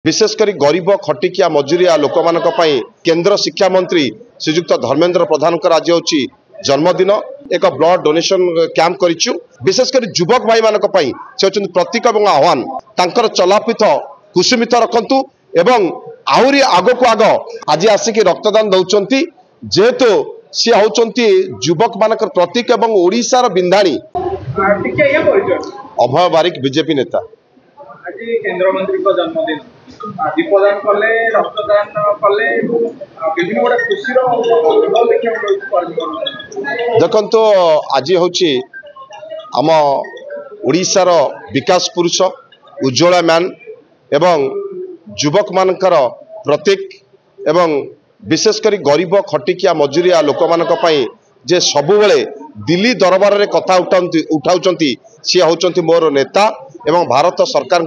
विशेषकर गरीब खटिकिया मजुरिया लोक मान केन्द्र शिक्षा मंत्री श्रीजुक्त धर्मेन्द्र प्रधान आज हूँ जन्मदिन एक ब्लड डोनेशन कैंप करिचु। विशेषकर युवक भाई मान से होचुं प्रतीक और आह्वान तांकर चलापीठ कुसुमित रखंतु एवं आहरी आग को आग आज आसिक रक्तदान दौरान जेहेतु सी होचंती युवक मान प्रतीक और ओडिशार बिंधाणी अभय बारिक बीजेपी नेता आज केंद्र मंत्री को जन्मदिन दीपदान कले रक्तदान कले विभिन्न गोटे खुशी देखो आज हूँ आम ओडिशार विकास पुरुष उज्ज्वला मैन एवं युवक मानकर प्रतीक एवं विशेषकर गरीब खटिकिया मजुरिया लोक मान जे सबुबले दिल्ली दरबार रे कथा उठाउचंती सी होचंती मोर नेता एवं भारत सरकार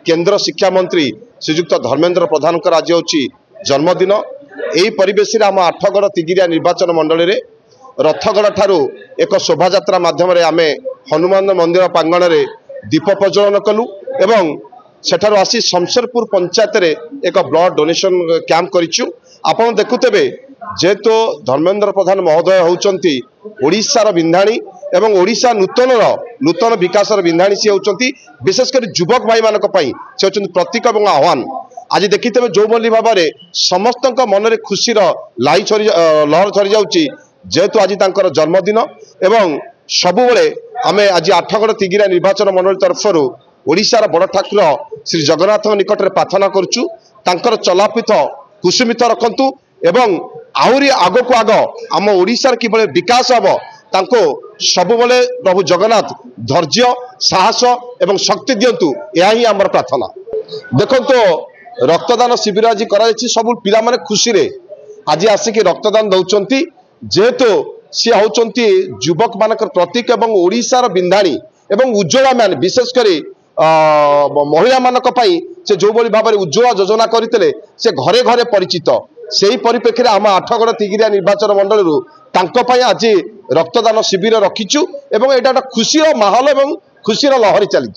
केंद्र शिक्षा मंत्री श्रीजुक्त धर्मेन्द्र प्रधान आज हूँ जन्मदिन। यही परिवेश आम आठगड़ तिगिरिया निर्वाचन मंडल में रथगढ़ ठारू एक शोभा यात्रा माध्यम आम हनुमान मंदिर प्रांगण में दीप प्रज्वलन कलु एवं सेठारु आसी शमशेरपुर पंचायत रे एक ब्लड डोनेशन कैंप करिचु। आपण देखुतेबे जेहेतु धर्मेन्द्र प्रधान महोदय होउचंती ओडिशार बिंधाणी एवं ओडिशा नूतन विकास बिंधाणी सी होउचंती विशेषकर युवक भाई मानक पई से होउचंती प्रतीक और आह्वान। आज देखिते जो भली भाव में समस्त मन में खुशीर लहर छरी जाउची जेहेतु आज तांकर जन्मदिन एवं सबुबले आमे आज आठगड़ तिगिरा निर्वाचन मंडल तरफर ओडिशार बड़ ठाकुर श्री जगन्नाथ निकट में प्रार्थना करुचु तांकर चलापीठ कुसुमित रखंतु एवं आहरी आग को आग आम ओडिशार किभली विकास हम तांको सबुबले प्रभु जगन्नाथ धैर्य साहस एवं शक्ति दियंतु यह ही आमर प्रार्थना। देखो रक्तदान शिविर आज कर सब पिला माने खुशी रे आज आसिक रक्तदान दौरान जेहेतु सी होचंती युवक मानकर प्रतीक और ओडिशार बिंधाणी एवं उज्ज्वला मैन विशेषकर महिला मानक से जो भली भाव में उज्ज्वला योजना करते से घरे घरे परिचित से ही परिप्रेक्षी आम आठगड़ तिगिरिया निर्वाचन मंडल आज रक्तदान शिविर रखीचु एवं यहाँ खुशीर माहौल एवं खुशीर लहरी चली।